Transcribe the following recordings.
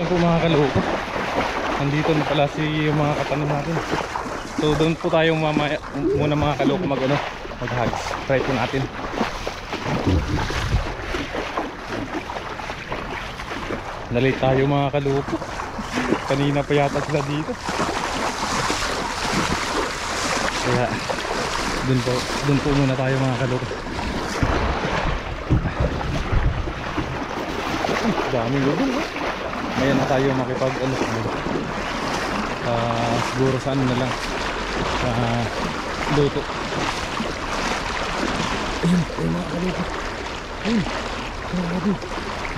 Yan po mga kaloko, nandito na pala si mga katanim natin. So doon po tayo mamaya muna mga kaloko mag-hugs. Try po natin. Nalit tayo mga kaloko. Kanina pa yata sila dito. Kaya doon po muna tayo mga kaloko. Daming lubong. Ngayon na tayo makipag siguro sa ano na lang luto. Ayun mga kaloko. Ayun, grabe,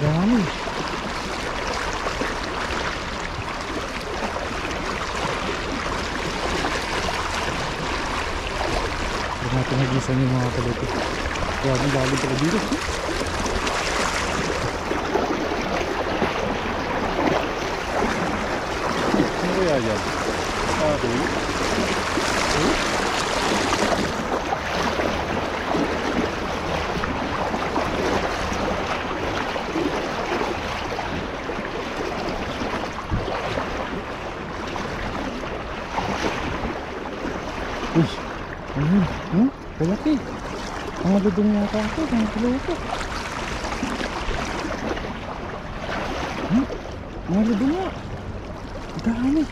dami. Huwag natin nagisan yung mga kaloko. Grabe lalim pala dito. Ano kaya yan? Okay. Uy, ayun, kalaki. Mga dudong yata ako, mga kaloko. Mga dudong nga. Dami.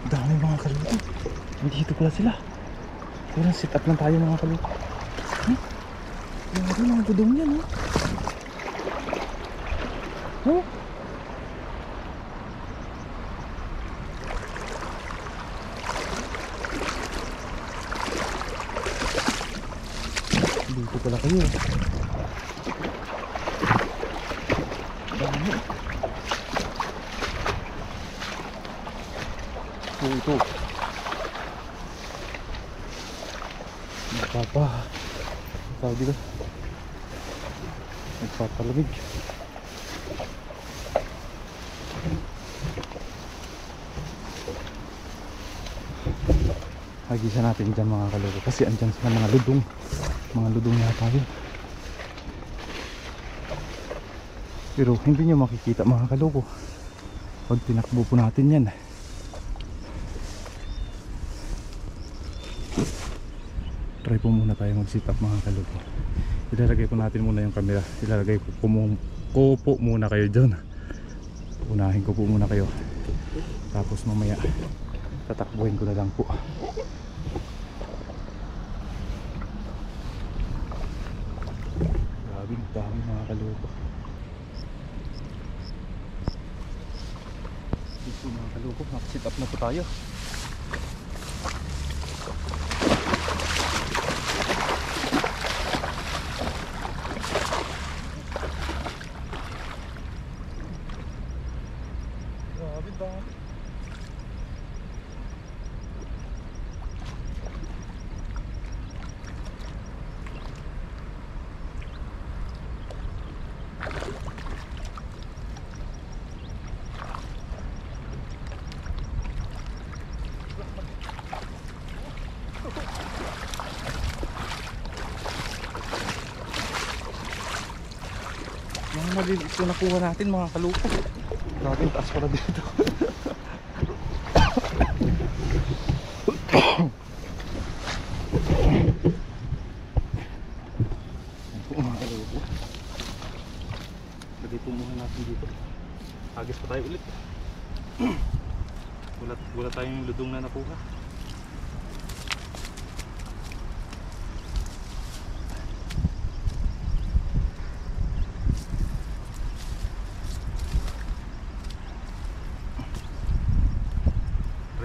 Dami mga kaloko. Nandito pala sila. Parang sit up lang tayo mga kaloko. Grabe mga dudong yan. Oh. Dito pala kayo. Dami. Ito. Tawag dito. Nagpapalamig. Hagisan natin dyan mga kaloko kasi andyan sila mga ludong. Mga ludong yata yun. Pero hindi nyo makikita mga kaloko pag tinakbo po natin yan. Try po muna tayo mag sit up mga kaloko. Ilalagay po natin muna yung camera. Ilalagay ko po muna kayo dyan. Unahin ko po muna kayo. Tapos mamaya tatakbuhin ko na lang po. Dami mga kaloko. Dito mga kaloko, nakasit up na po tayo. Grabe dami. Mga maliliit ko nakuha natin mga kaloko. Grabe yung taas pala dito. Mga kaloko. Lagay po muna natin dito. Agis pa tayo ulit. Wala tayong ludong na nakuha.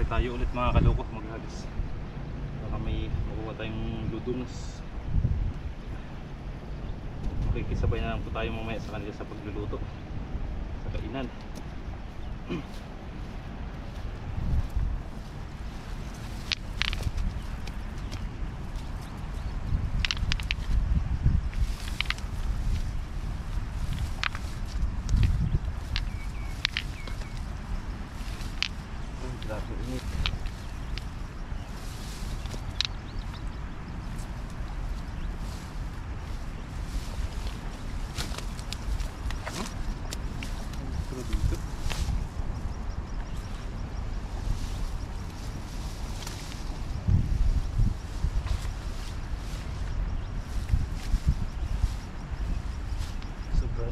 Tayo ulit mga kaloko maghagis. Baka may makuha tayong ludungs. Makikisabay na lang po tayo mamaya sa kanila sa pagluluto sa kainan. Grabe init.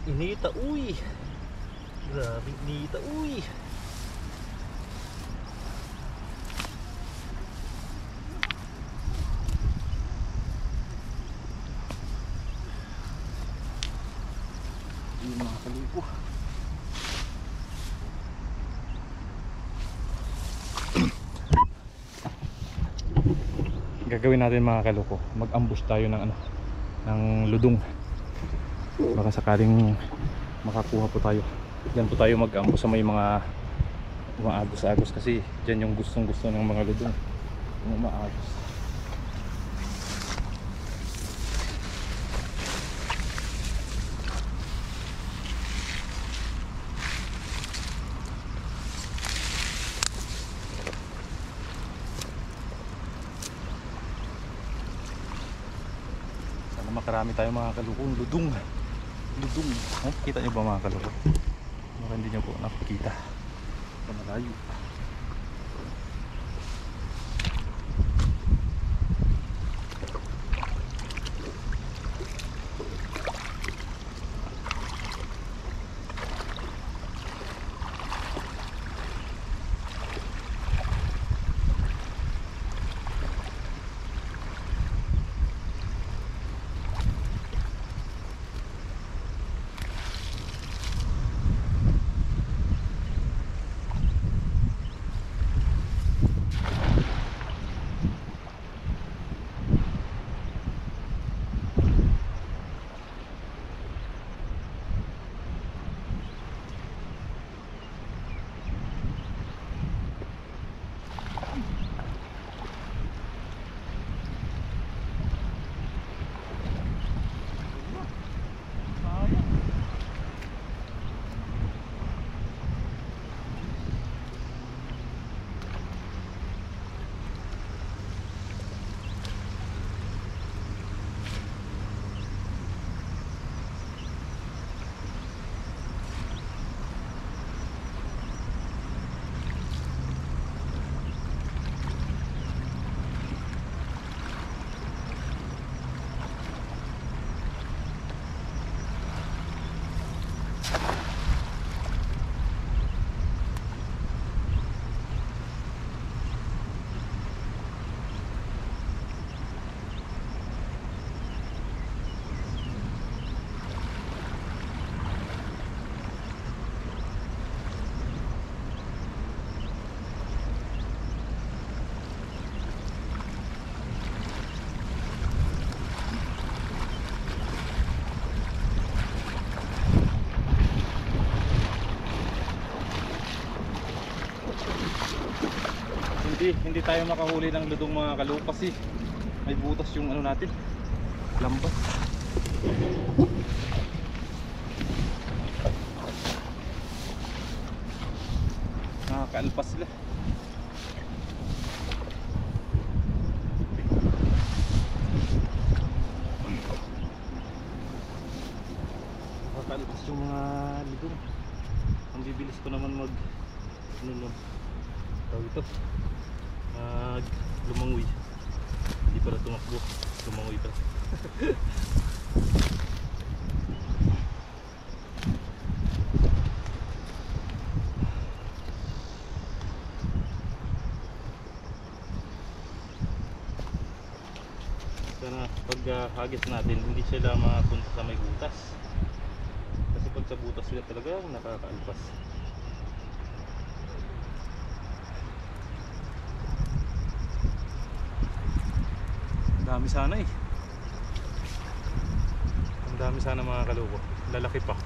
Inita, uy. Grabe inita, uy. Yung mga kalupo. Gagawin natin mga kaluko, mag-ambush tayo ng ano, ng ludong. Baka sakaling makakuha po tayo. Diyan po tayo mag-ambush sa may mga agos-agos, kasi diyan yung gustong-gusto ng mga ludong, yung maagos. Makarami tayo mga kalukong ludong. Oh, kita nyo ba mga kalukong? Baka hindi nyo po nakikita. Malayo. Hindi tayo makahuli ng ludong mga kalukong kasi may butas yung ano natin, lambat. Nakakaalpas sila. Nakakaalpas yung mga ludong. Ang bibilis ko naman mag tawag ito, lumangoy. Hindi pala tumakbo, lumangoy pala. Sana pag hagis natin hindi sila mapunta sa may butas, kasi pag sa butas sila talaga nakakaalpas. Dami sana eh. Ang dami sana mga kaluko. Lalaki pa.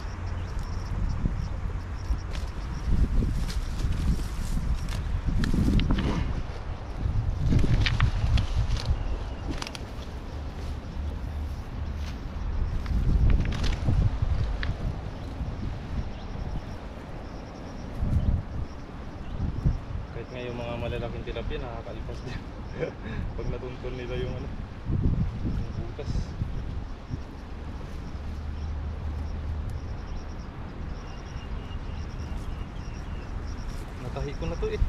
Kahit nga yung mga malalaking tilapia nakakalipas din. Pag natuntun nila yung ano, yung butas. Natahi ko na to eh.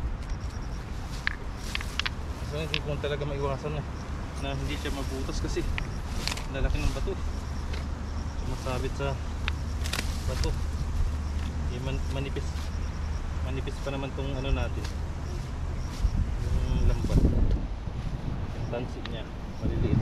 So hindi ko talaga maiwasan na hindi siya mabutas kasi lalaki ng bato. Sumasabit sa bato. Manipis. Manipis pa naman tong ano natin. Yung lambat. Yung tansi niya. Maliliit.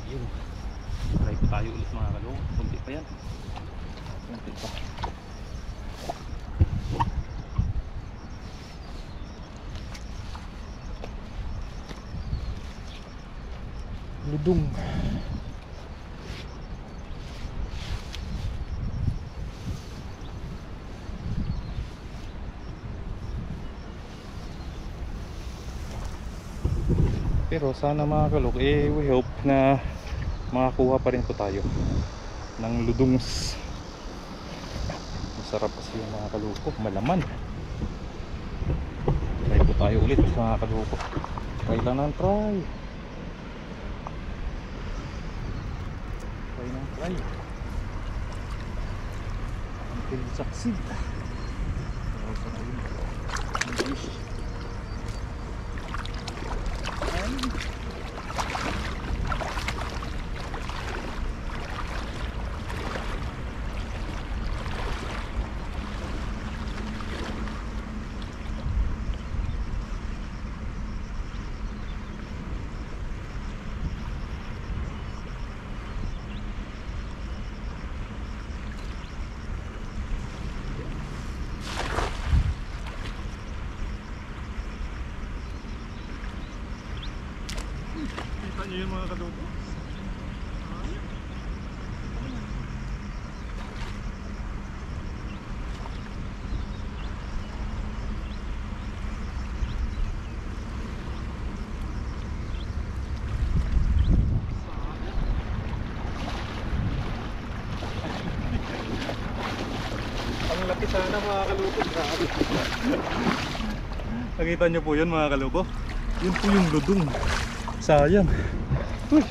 Yun. Try po tayo ulit mga kalong. Kunti pa yan. Kunti pa. Ludong. Pero sana mga kalok, we hope na makakuha pa rin po tayo ng ludungs. Masarap kasi yung mga kaloko, malaman. Try po tayo ulit mga kaloko. Try lang ng try. Try ng try until succeed. Kita nyo yung mga kadugo? Ang laki sana mga kaluko. Grabe. Nakita nyo po yun mga kaluko? Yun po yung ludong. Sayang. Uy.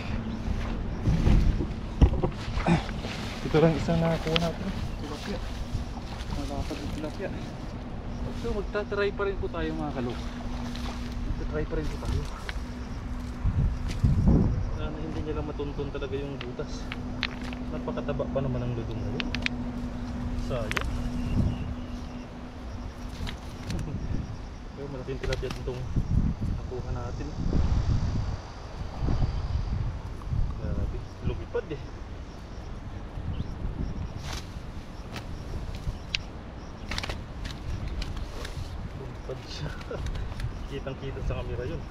Ito lang isang nakakuha natin. Tilapia. Malapad yung tilapia. So magta-try pa rin po tayo mga kalok. Magta-try pa rin po tayo. Sana hindi nila matuntun talaga yung butas. Napakataba pa naman ang ludong na yun. Sayang. Pero malaking tilapia itong nakuha natin. Lumipad eh. Lumipad siya. Kitang kita sa camera yun.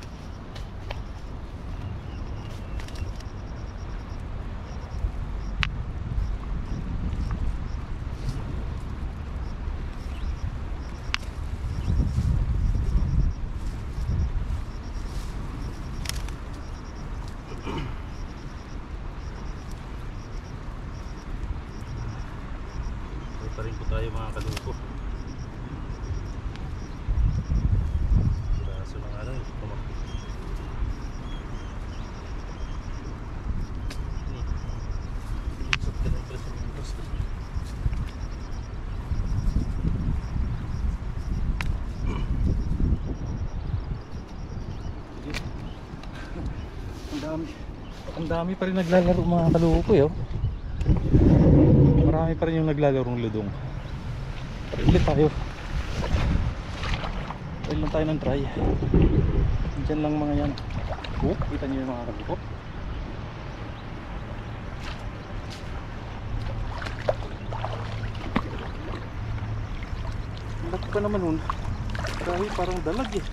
Pa rin po tayo mga kaluko. Piraso na nga lang tumakbo. Pinsot ka na yung preso ng basta. Ang dami pa rin naglalaro mga kaluko eh. Marami pa rin yung naglalarong ludong. Ulit tayo. Ulit lang tayo ng try. Diyan lang mga yan. Oh, kita nyo yung mga kaluko. Laki pa naman nun. Dahil parang dalag eh.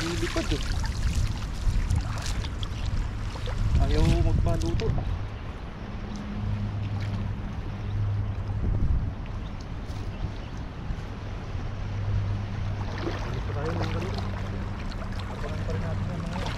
Lumilipad eh. Ayaw magpaluto. Dito tayo ng galing. Abangan pa rin natin ang mga yan.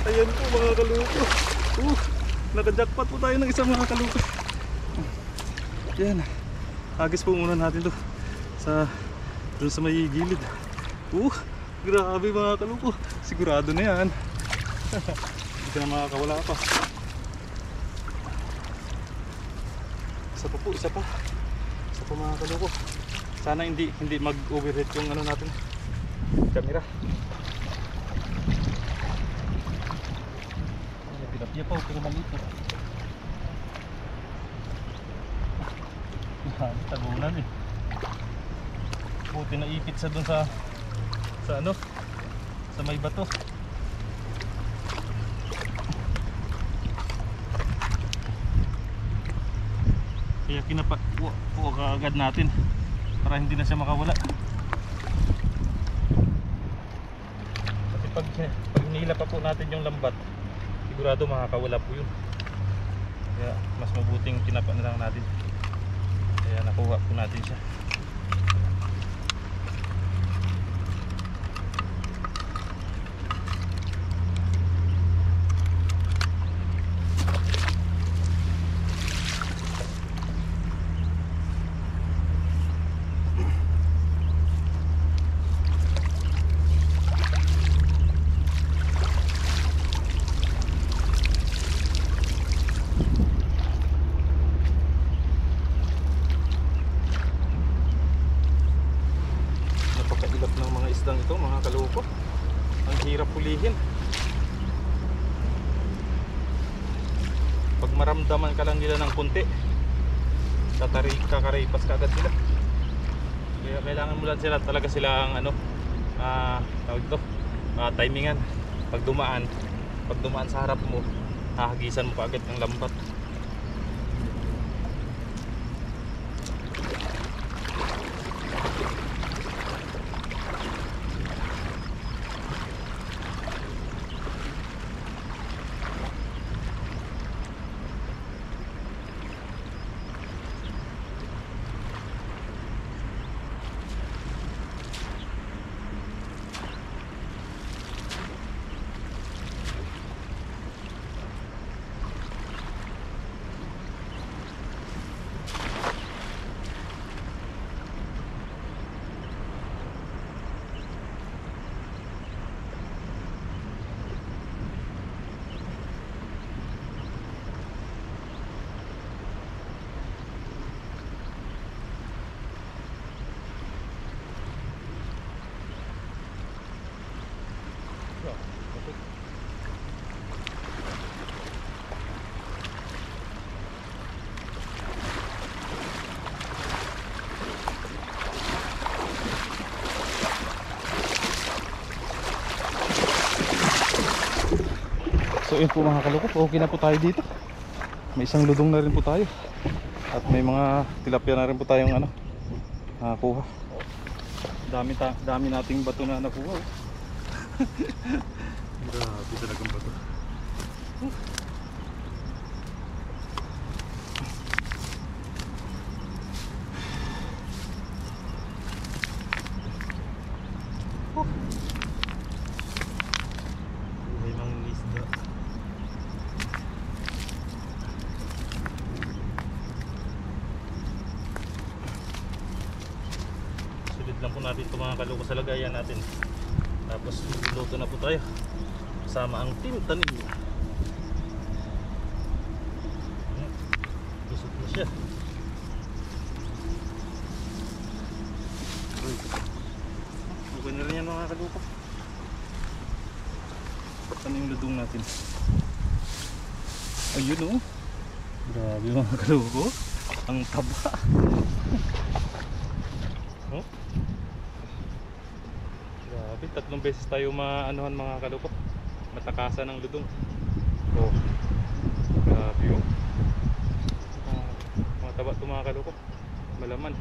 Ayan po mga kaluko. Naka-jackpot po tayo ng isang mga kaluko. Yan. Agis po muna natin to doon sa may gilid. Grabe mga kaluko. Sigurado na yan. Hindi ka na makakawala pa. Isa pa mga kaluko. Sana hindi mag-overhead yung ano natin, camera. Tilapia pa, pero maliit po. Tagunan eh. Buti na ipit sa dun sa ano, sa may bato. Kaya kinapa kaagad natin para hindi na siya makawala. Kasi pag hinila pa po natin yung lambat, sigurado makakawala po yun. Kaya mas mabuting kinapa na lang natin. Kaya nakuha po natin siya. Ito mga kaluko, ang hirap pulihin. Pag maramdaman ka lang nila ng kunti, kakaripas ka agad sila. Kaya kailangan mo lang sila, talaga sila ang ano, tawag ito, timingan. Pag dumaan sa harap mo, hahagisan mo pa agad ng lambat. So yun po mga kalukot, okay na po tayo dito. May isang ludong na rin po tayo. At may mga tilapia na rin po tayong ano, nakuha. Dami nating bato na nakuha. Grabe talagang bato. May mga isda. Sulit lang po natin ito mga kaluko sa lagayan natin. Tapos luto na po tayo kasama ang team tanim. Busog na siya. Okay na rin yan mga kaluko. Ano yung ludong natin? Ayun o. Grabe mga kaluko. Ang taba. Oh? Grabe, 3 beses tayo maanuhan mga kaluko. Matakasan ng ludong. Oh. Grabe o. Mga taba ito mga kaluko. Malaman.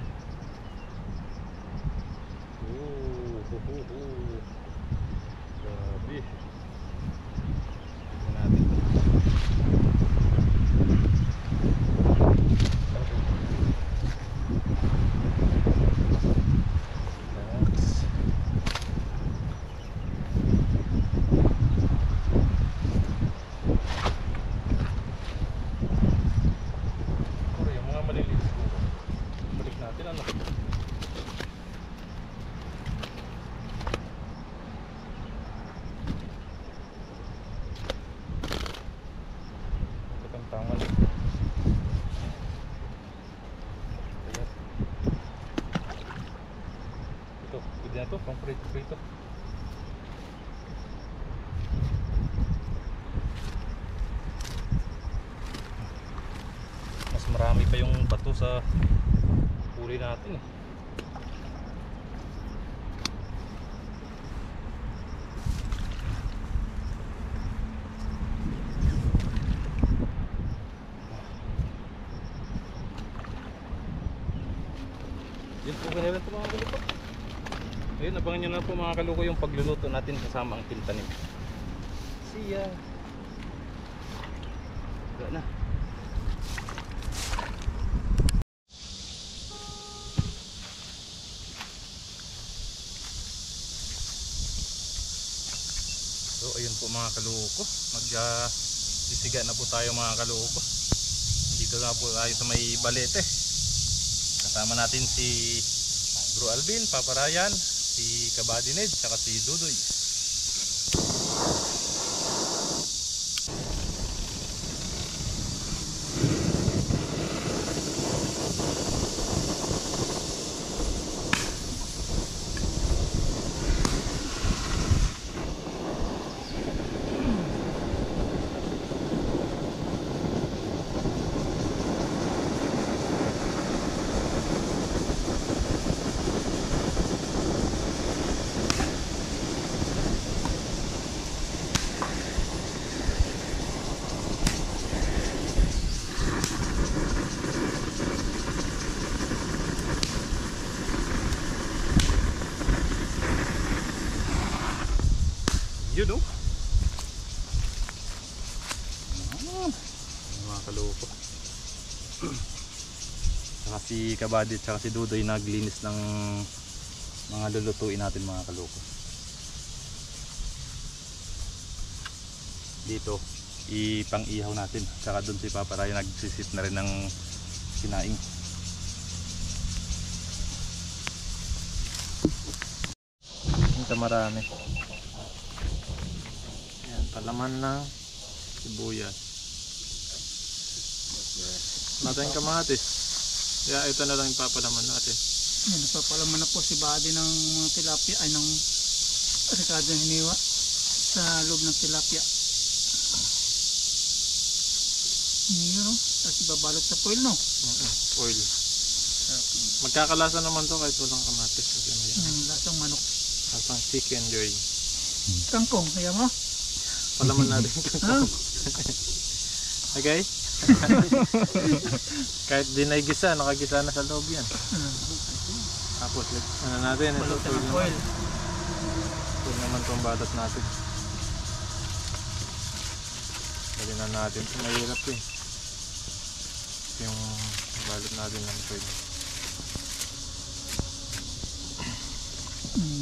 Grabe. Tignan natin ito. to, pang prito. Mas marami pa yung bato sa huli natin eh. Yun po ganyan po mga kaluko. Ayun, abangan nyo na po mga kaluko yung pagluluto natin kasama ang tintanim. See ya! Wala na. So ayun po mga kaluko, sisiga na po tayo mga kaluko. Dito na po tayo sa may Balete. Kasama natin si Bro Alvin, Papa Ryan, si Kabadined, saka si Dudoy. Yun o. Mga kaloko. Saka si Kabadit saka si Dudoy naglinis ng mga lulutuin natin mga kaloko. Dito ipang-ihaw natin. Saka doon si Papa Ryan nagsisit na rin ng sinaing. Ito marami. Palaman ng sibuyas. Natin kamatis. Kaya ito na lang yung papalaman natin. Yan, nagpapalaman na po si Buddy ng mga tilapia ay ng Ricardo hiniwa sa loob ng tilapia. Yun o. Tapos ibabalot sa foil no? Oil. Magkakalasa naman to kahit walang kamatis. Lasang manok. Lasang chicken joy. Kangkong, kaya mo? Palaman natin kangkong. Okay? Kahit di na igisa, nakagisa na sa loob yan. Tapos ano natin, ito foil. Foil naman itong balot natin. Dali na natin ito, mahirap eh. Yung balot natin ng foil.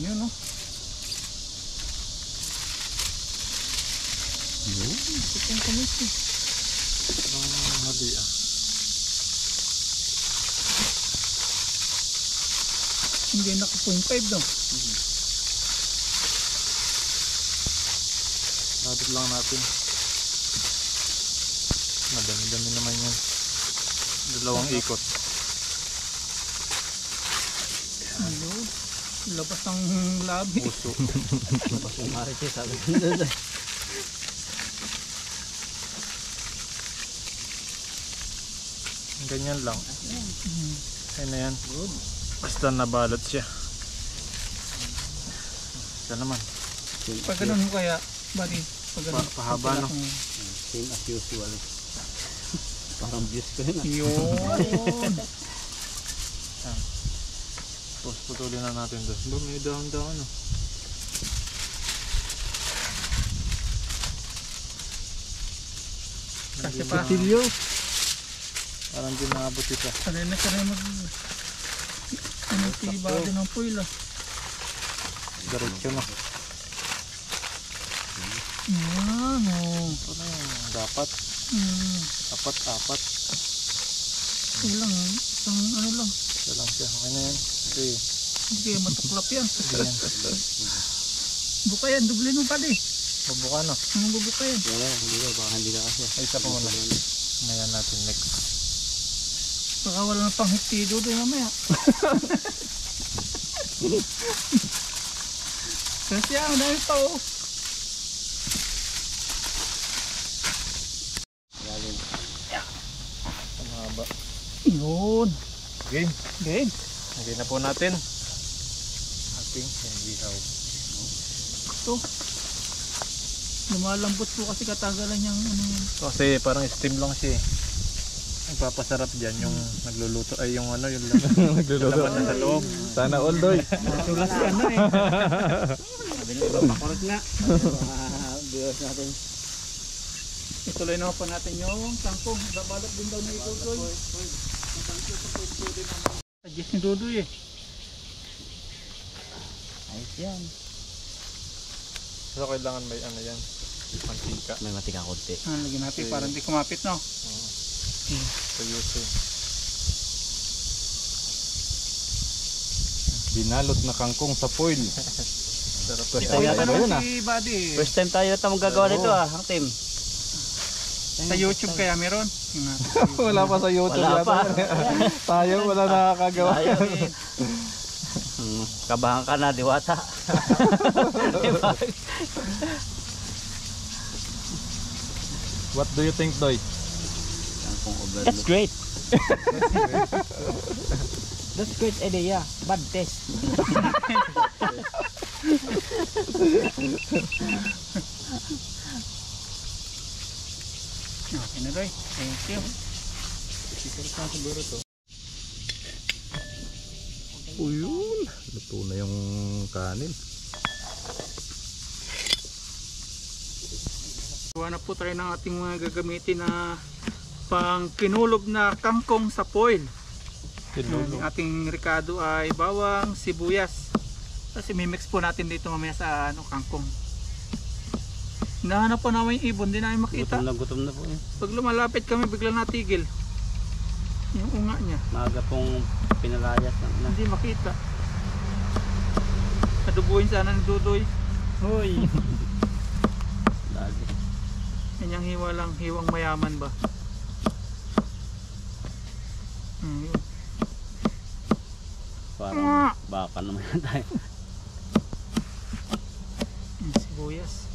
Yun o. Itong kamis eh. Ang hali ah. Hindi naka 0.5 daw. Labit lang natin. Madami-dami naman yan. Dalawang ikot. Ayun. Labas ang labi. Puso. Labas yung marites, sabi ko doon. Ganyan lang. Ayun na yan. Basta nabalot siya. Ito naman. Pag ganun mo kaya, Buddy. Pag ganun. Pahaba no? Same as usual. Parang views ko yun. Yun. Tapos putulin na natin doon. Ba, may dahon-dahon no? Kasi pa. Parang di naabot ito. Sanay na mag... Ano si Buddy ng foil ah. Diretso na. Yan o. Ano yung dapat? Apat. Ilang, isang ano lang. Ito lang siya. Okay na yan. Okay. Hindi kayo matuklap yan. Yan. Buka yan, dublin mo Buddy. Mabuka no? Ang bubuka yan. Wala, hindi ka, baka hindi ka kasi. Ay, isa pa muna. Ngayon natin next. Baka wala na pang hiptido doon mamaya. Kasi ang dami pa oh. Lalim. Ang haba. Yun. Game. Game. Lagay na po natin. Ating ihaw. Ito. Lumalambot po kasi katagalan niyang ano yun. Kasi parang steam lang siya eh. Nagpapasarap dyan yung nagluluto ay yung ano yung nagluluto laman sa loob. Sana all doy. Sulas si ano eh. Sabi nyo, ibang pakurot nga. Viewers natin. Ituloy naman po natin yung kangkong. Babalot din daw na ituloy. Suggest ni Dudoy eh. Ayos yan. So kailangan may ano yan. Mantika. May matika konti. Lagyan natin para hindi kumapit no. Tuyusin. Binalot na kangkong sa foil. Sarap First Ito time yata yata naman yun, si Buddy eh. First time tayo na magagawa nito ang team. Sa YouTube kaya meron. Yun na. Wala pa sa YouTube Wala yata. pa. Tayo wala nakakagawa. Ayaw eh. Kabahan ka na, diwata. What do you think, Doy? That's great. That's great idea. Bad test. Okay na Doy. Thank you. Uyun. Luto na yung kanin. Gawa na po tayo ng ating mga gagamitin na pang kinulog na kangkong sa foil. Ang ating ricado ay bawang, sibuyas. Kasi mimix po natin dito mamaya sa ano, kangkong. Hinahanap po namin yung ibon, di namin makita. Gutom na po eh. Pag lumalapit kami, bigla natigil. Yung unga niya, Maaga pong pinalayas. hindi makita. Adubuhin sana ni Dudoy. Hoy. Lagi. Kanyang hiwa lang, hiwang mayaman ba? Yun. Parang baka naman tayo. Sibuyas.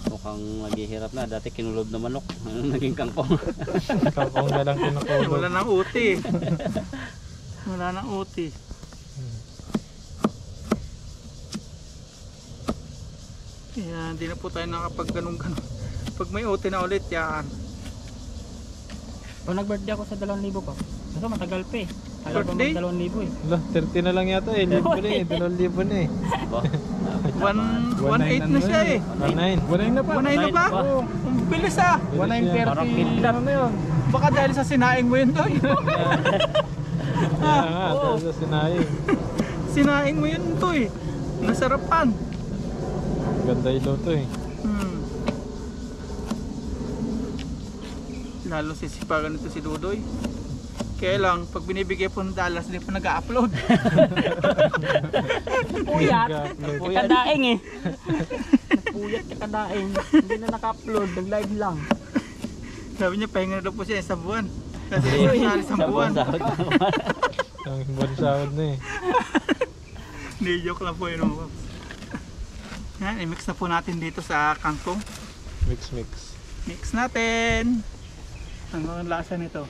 Mukhang naghihirap na. Dati kinulob na manok. Naging kangkong. Kangkong na lang kinukulog. Wala nang uti. Wala nang uti. Kaya hindi na po tayo nakapag ganun-ganun. Pag may uti na ulit yan. Kung nag-birthday ako sa 2,000 pa. Kasi matagal pa eh. Kaya pa Birthday? mag 2,000 eh. Lah, 30 na lang yata eh. Libo na eh. 2,000 na eh. Diba? 1.8 na siya eh. 19. 19 na pa. 1.9 na ba? Oo. Ang bilis ah. 19.30 ano na yun. Baka dahil sa sinaing mo yun Doy. Kaya nga, dahil sa sinayang. Sinaing mo yun Doy. Nasarapan. Ganda yung luto eh. Lalo sisipagan nito si Dudoy. Kaya lang, pag binibigay po ng dollars, hindi pa nag-upload. Puyat. Kadaing eh. Puyat ka kadaing. Hindi na naka-upload. Nag-live lang. Sabi niya, pahinga na daw po siya isang buwan. Kasi isang isang buwan. Ang buwan sahod na eh. Hindi, joke lang po yun. Yan, i-mix na po natin dito sa kangkong. Mix. Mix natin. Ano ang lasa nito?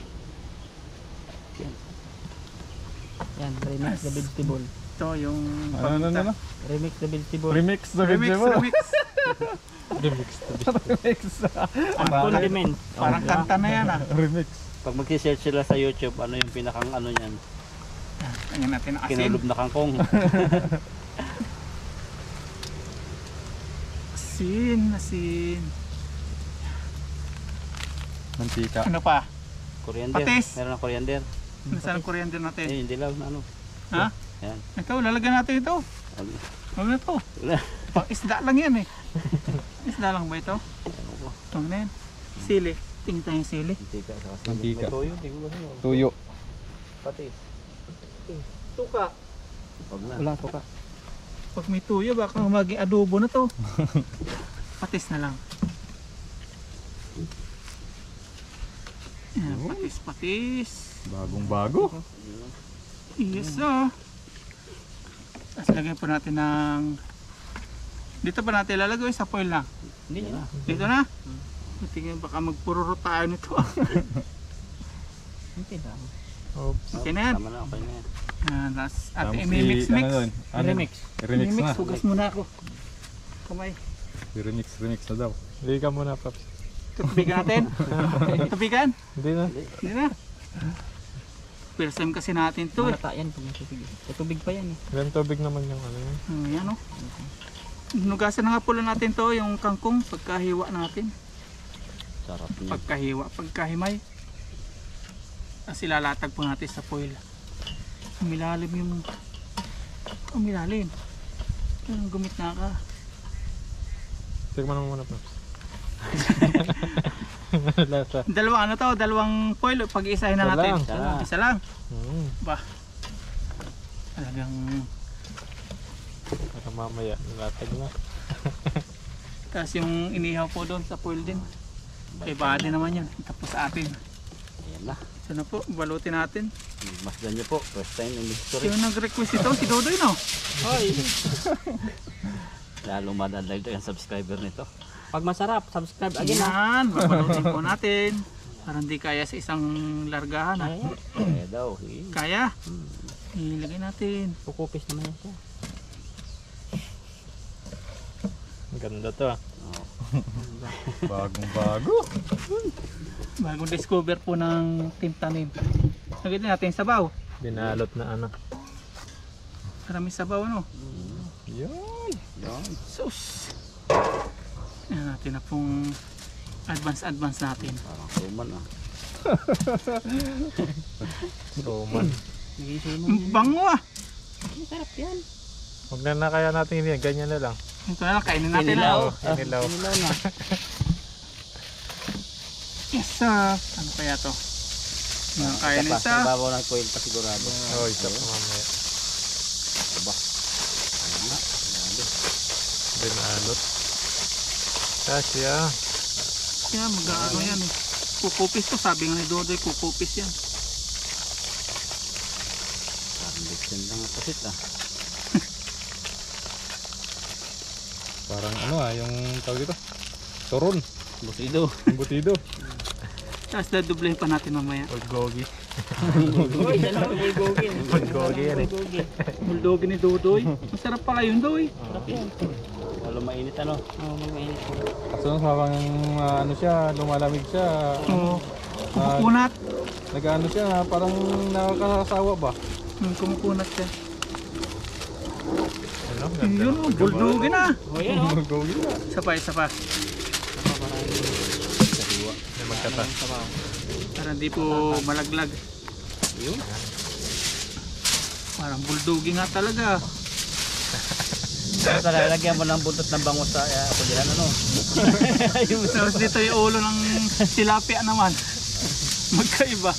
Yan, remix the vegetable. Ito yung Ano? Remix the vegetable. Remix the Remix. Remix. Ang condiments. Parang kanta na yan ah. Remix. Pag mag-search sila sa YouTube, ano yung pinakang ano niyan? Tingnan natin ang asin. Kinulob na kangkong. Asin. Mantika. Ano pa? Coriander. Patis. Meron ng coriander. Nasaan ang coriander natin? Eh, hindi lang ano. Ha? Yan. Ito, lalagyan natin ito. Huwag na ito. Pang isda lang yan eh. Isda lang ba ito? Ito na yan. Sili. Tingin tayong sili. Mantika. Mantika. May toyo, tingin mo sa'yo. Tuyo. Patis. Tuka. Wag na. Wala to ka. Pag may tuyo, baka maging adobo na to. Patis na lang. Yan, patis. Bagong bago. Yes, so. Tapos lagyan po natin ng... Dito pa natin lalagay sa foil na. Hindi na. Dito na. Tingin baka magpururo tayo nito. Hindi na. Okay na yan. Tama na, okay na yan. Tapos ating i-mix-mix. Remix. Remix na. Hugas muna ako. Kamay. Remix na daw. Hindi ka muna, Paps. Tubigan natin. Tubigan? Hindi na. Hindi na. First time kasi natin to eh. Malata yan pag may tubig. May tubig pa yan eh. Ilan tubig naman yung ano yun? Yan o. Nugasan na nga pula natin to, yung kangkong pagkahiwa natin. Sarap niya. Pagkahiwa, pagkahimay. Tapos ilalatag po natin sa foil. Umilalim yung... Umilalim. Yung gumit na ka. Tignan mo muna, Paps. Lasa. Dalawang ano to, dalawang foil. Pag-iisahin na Isa natin. lang. Isa lang. Ba? Talagang... Para mamaya, nalatag na. Tapos yung inihaw po doon sa foil din. Kay Bade naman yan. Tapos sa atin. Ayan na. So na po, balutin natin. Masdan niyo po. First time in history. Sino nag-request ito? Si Dodoy no? Hoy! Lalong madadagdag ang subscriber nito. Pag masarap, subscribe again ha. Yan, babalutin po natin. Para hindi kaya sa isang largahan ha. Kaya daw. Kaya. Ilagay natin. Kukupis naman yan siya. Ang ganda to ah. Oh. Bagong bago. Bagong discover po ng Team Tanim. Lagay din natin sabaw. Binalot na ano. Maraming sabaw ano. Yun. Yan. Sus. Yan natin na pong advance natin. Parang Roman ah. Roman. Nag-iisay mo Ang yan. bango ah. Masarap yan. Huwag na kaya natin yan. Ganyan na lang. Ito na lang, kainin natin Kinilaw. na. Kinilaw. Kinilaw na. Yes sir. Ano kaya to? Yan, kainin Sa isa. ibabaw ng coil pa sigurado. Oh, isa pa mamaya. Aba. Ayan na. Grabe. Binalot. Kasya. Kaya mag-ano yan eh. Kukupis to. Sabi nga ni Dodoy, kukupis yan. Parang lechon lang ang pasit ah. Parang ano ah, yung tawag dito. Turon. Busido. Butido. Tapos dadublehin pa natin mamaya. Old gogi. Hoy, dyan ako bulgogi. Bulgogi yan eh. Bulgogi. Bulldogin ni Dodoy. Masarap pala yun Doy. Sarap yan. Wala mainit ano. Oo, mag-mainit po. Kaso parang ano siya, lumalamig siya. Oo. Kumukunat. Nag-ano siya, parang nakakasawa ba? Kumukunat siya. Ano? Yun o, bulldogin na. O yan o. Bulgogi na. Isa pa, isa pa. May magkata. Para hindi po malaglag. Yun. Parang bulldogin nga talaga. Talaga lagyan mo ng buntot ng bango sa kulihan ano. Tapos dito yung ulo ng tilapia naman. Magkaiba.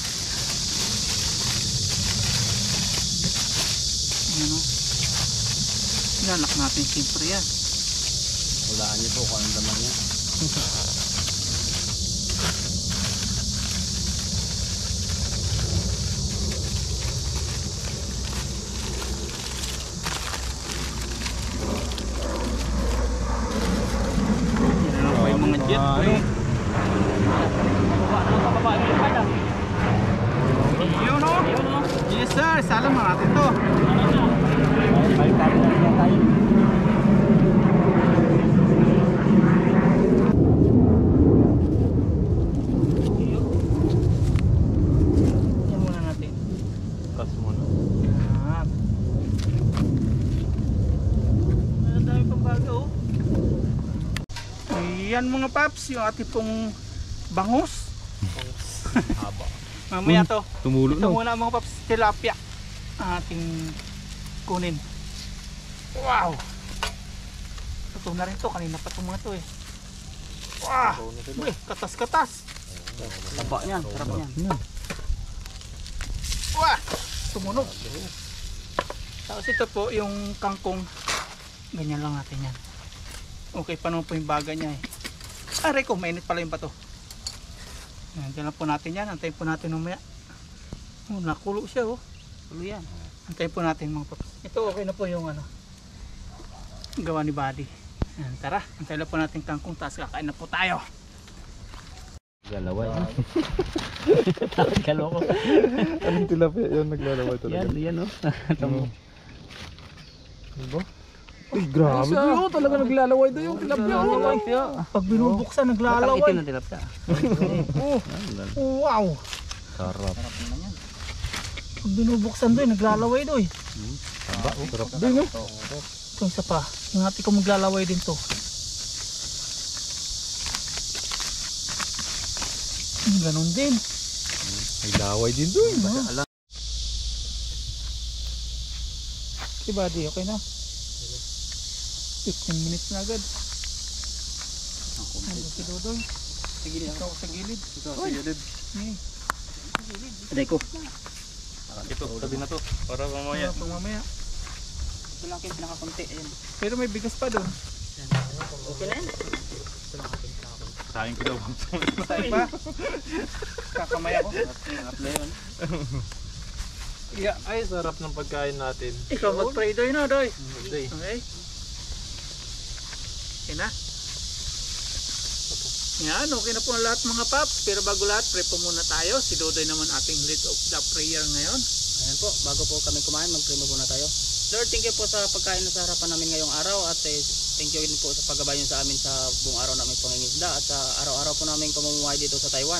Ano? Lalak natin siyempre yan. Hulaan niyo po kung anong laman niya. Yan lang pa yung mga jet. Ano? Yun o. Yes sir, salam mga natin to. Balik-balik na tayo. Yan muna natin. Tas muna. Yan. Ang dami pang bago oh. Yan mga paps, yung ating pong bangus. Haba. Mamaya to. Tumulo Ito muna mga paps, tilapia. Ating kunin. Wow! Ito na rin to, kanina pa itong mga to eh. Wow! Uy, katas-katas. Taba yan, sarap yan. Wow! Tumunog. Tapos ito po yung kangkong. Ganyan lang natin yan. Okay pa naman po yung baga niya eh. Aray ko, mainit pala yung bato. Yan, dyan lang po natin yan. Antayin po natin umaya. Oh, nakulo siya oh. Tulo yan. Antayin po natin mga paps. Ito okay na po yung ano, gawa ni Buddy. Ayan, tara, antayin na po natin kangkong, taas kakain na po tayo. Galaway. Kaloko. Anong tilapia yun naglalaway talaga? Yan oh. Ano? Diba? Uy, grabe doon. Talaga naglalaway doon yung tilapia. Pag binubuksan, naglalaway. Itim na tilapia. Wow! Sarap. Pag binubuksan doon, naglalaway doon. Sarap din, no? Ito isa pa, yung ate ko maglalaway din to. Ganon din. May laway din doon. Si Buddy, okay na? 15 minutes na agad. Ano si Dodoy? Sa gilid. Ikaw sa gilid. Eh, Aday ko. Ito, tabi na to. Para mamaya. pang mamaya. Ito lang kayo pinakakunti. Ayan. Pero may bigas pa doon. Okay na yan. Sayang ko daw. Saan pa? Kakamay ako. Yeah, ay sarap ng pagkain natin. Ikaw mag-pray doy na, doy. Day. Okay? Okay na? Yan, okay na po ang lahat mga paps. Pero bago lahat, pray po muna tayo. Si Dodoy naman ating lead of the prayer ngayon. Ayan po, bago po kami kumain, mag-pray muna tayo. Lord, thank you po sa pagkain na sa harapan namin ngayong araw at thank you din po sa paggabay niyo sa amin sa buong araw namin pangingisda at sa araw-araw po namin pamumuhay dito sa Taiwan.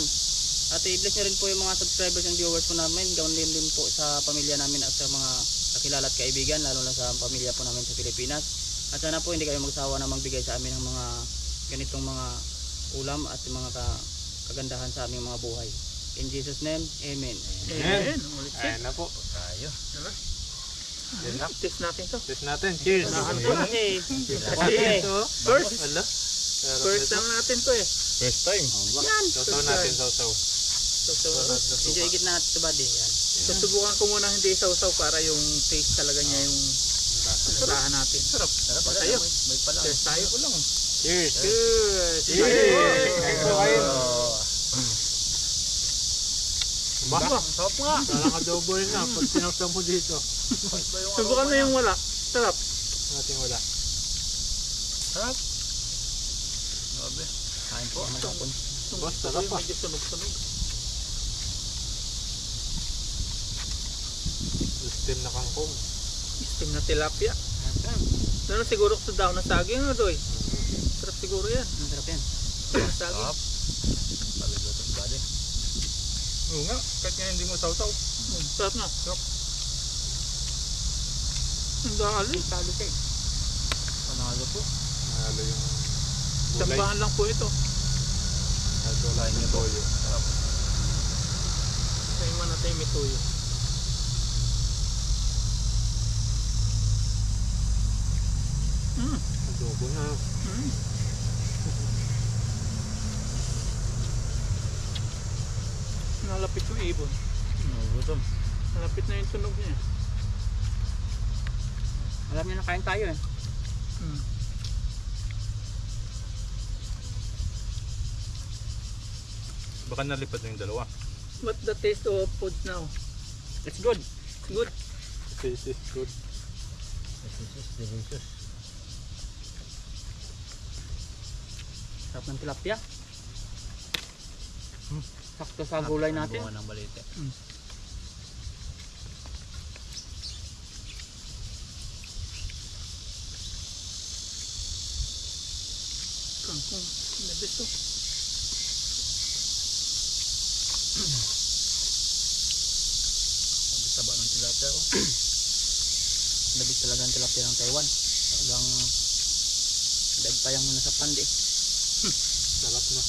At i-bless niyo rin po yung mga subscribers and viewers po namin, gawin din po sa pamilya namin at sa mga kakilala at kaibigan, lalo na sa pamilya po namin sa Pilipinas. At sana po hindi kayo magsawa na magbigay sa amin ng mga ganitong mga ulam at mga kagandahan sa aming mga buhay. In Jesus' name, Amen. Amen. Ayan na po. Tayo. Test natin to. Test natin. Cheers. Kasi, First. Ala. First time natin to eh. First time. Yan. Sausaw natin, sausaw. So, medyo igit na natin sa body. Yan. susubukan ko muna hindi sausaw para yung taste talaga niya yung lasahan natin. Sarap. Tayo. Cheers tayo ko lang. Cheers. Cheers. Ba? Sarap nga. Nakaka-double na pag sinawsaw mo dito. Subukan mo yung wala. Sarap. Natin wala. Sarap. Grabe. Kain po. Boss, sarap pa. Medyo sunog-sunog. Steam na kangkong. Steam na tilapia. Pero siguro sa daw na saging ano doy. Sarap siguro yan. Ang sarap yan. Sa saging. Oo nga, kahit nga hindi mo sausaw. Sarap na. Sarap. Ang dali. Talo siya eh. Panalo po. Panalo yung gulay. Sambahan lang po ito. At wala yung toyo. Sarap. Kaya man natin may tuyo. Adobo na. Nalapit yung ibon. Gutom. Nalapit na yung tunog niya. Alam niyo na kain tayo eh. Baka nalipad na yung dalawa. What's the taste of food now? It's good. It's good. Taste is good. Sarap ng tilapia. Sakto sa gulay natin. Bunga ng balite. Kangkong. Labis to. Taba ng tilapia oh. Labis talaga ang tilapia ng Taiwan. Talagang dagpayang muna sa pandi. Sarap na.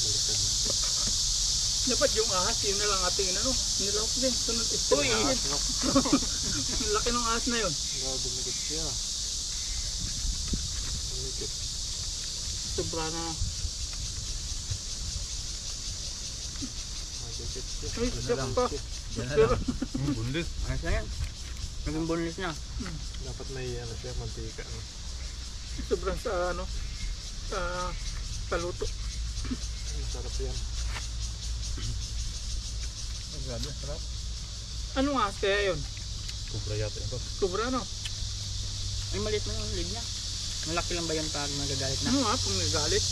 Baliktad na. Dapat yung ahas, yun na lang ating ano. Nilawak din. Sunod is Uy! Ang laki ng ahas na yun. Grabe magit siya. Magit. Sobra na. Magit siya. Ay, siyak pa. Pero, bunlis. Ayos na yan. Naging boneless na. Dapat may ano siya, mantika. No? Sobrang sa ano. Sa paluto. Sarap yan. Grabe, sarap. Anong ahas kaya yun? Kubra yata ito. Kubra no? Ay, maliit na yung lid niya. Malaki lang ba yun pag nagagalit na? Ano nga, kung nagalit.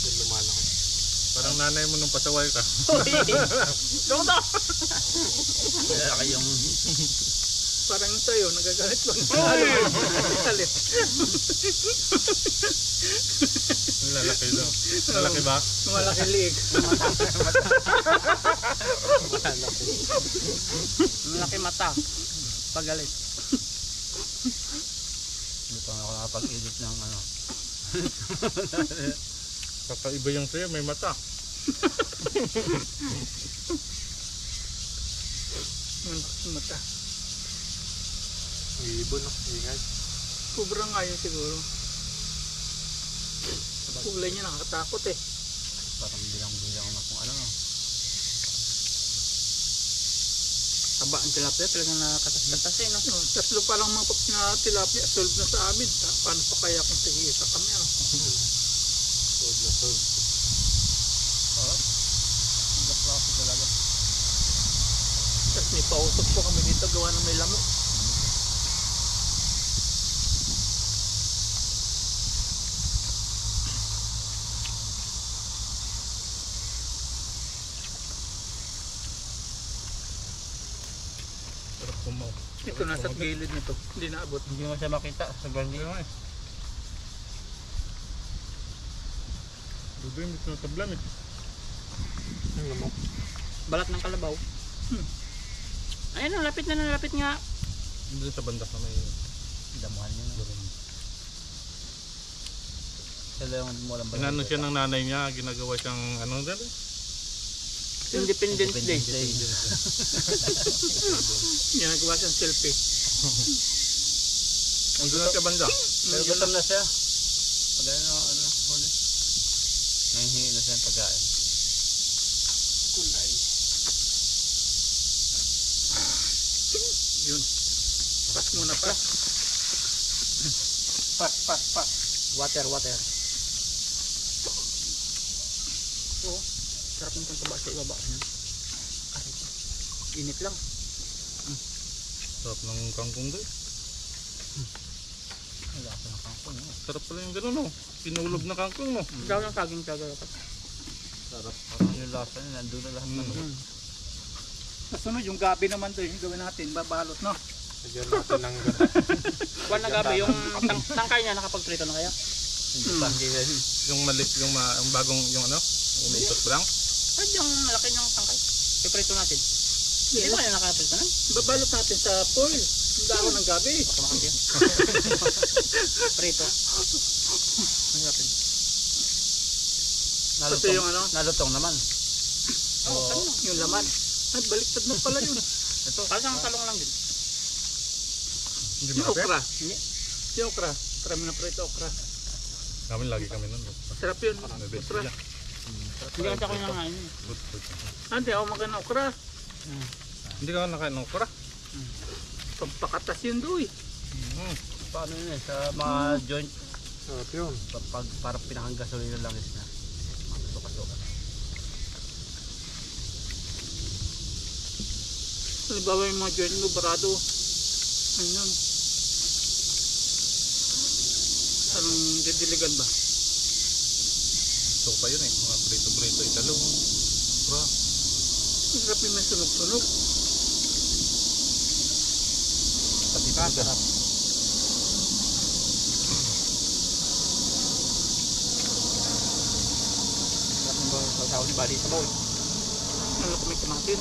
Yung lumalaki. Parang nanay mo nung pasaway ka. Doktor! Malaki yung... Parang yung sa'yo, nagagalit pag nagalit. Lalaki daw. Lalaki ba? Malaki liig. Malaki mata. Pagalit. Hindi pa ako nakapag-edit ng ano. Kakaiba yung sa'yo, may mata. Yung mata. Ibon, no? Ingay. Kubra nga yun siguro. Kulay niya nakakatakot eh. Parang bilang-bilang na kung ano. Taba ang tilapia, talagang nakakatas-katas eh, no? No, tatlo pa lang mga paps na tilapia, solve na sa amin. Paano pa kaya kung tigisa kami ano? Klase talaga. Tapos may pausok po kami dito gawa ng may lamok. Sarap kumaw. Ito nasa gilid nito, hindi naabot. Hindi mo siya makita sa ganyan. Ayun nga eh. Dudo yung dito natablan eh. Balat ng kalabaw. Ayun, nalapit na nalapit nga. Doon sa banda na may Damuhan niya na. Sila yung mo lang ba? inano siya ng nanay niya, ginagawa siyang ano dali? Independence Day. Ginagawa siyang selfie. Doon na sa banda. Pero gutom na siya. Pag ano, huli. Nahihingi na siya ng pagkain. Kulay. Yun. Pas muna pa. Pas. Water. Oo. Sarap yung taba sa ibaba. Init lang. Sarap ng kangkong doon. Wala ko ng kangkong. Sarap pala yung gano'n, no? Pinulog na kangkong, no? Gawin ng saging talaga dapat. Sarap. Parang yung lasa niya, nandun na lahat ng Kasunod yung gabi naman doon, yung gawin natin, babalot no? Lagyan natin ng Kuwan na gabi, yung tangkay niya nakapagprito na kaya? Hindi pa. yung malit, yung bagong, yung ano? Umitot pa lang. Ay, yung malaki niyang tangkay. Iprito natin. Hindi ba kaya nakaprito na? Babalot natin sa foil. Yung dahon ng gabi. Baka makampi yun. Prito. Masarap yun. Kasi yung ano, Nalutong naman. Oo, yung laman. Ay, baliktad na pala yun. ito. Parang talong lang din. Hindi Yung makapit. okra. Hindi. Yung okra. Marami na prito okra. Kami lagi kami nun. Sarap yun. May best Okra. sila. Hindi kasi ako nangain yun. Good. Hindi ako magana okra. Hindi ka nakain ng okra. Pampakatas yun doy. Paano yun eh, sa mga joint, Sarap yun. pag parang pinakang gasolina lang is na. Suka-suka. Halimbawa yung mga joint mo, barado. Ano yun? Anong didiligan ba? So pa yun eh. Mga prito-prito. Italong. Okra. Ang sarap yung may sunog-sunog. Pati pa. Sarap. Sarap ng sasaw ni Bali sa bowl. Ano kung may kamatis?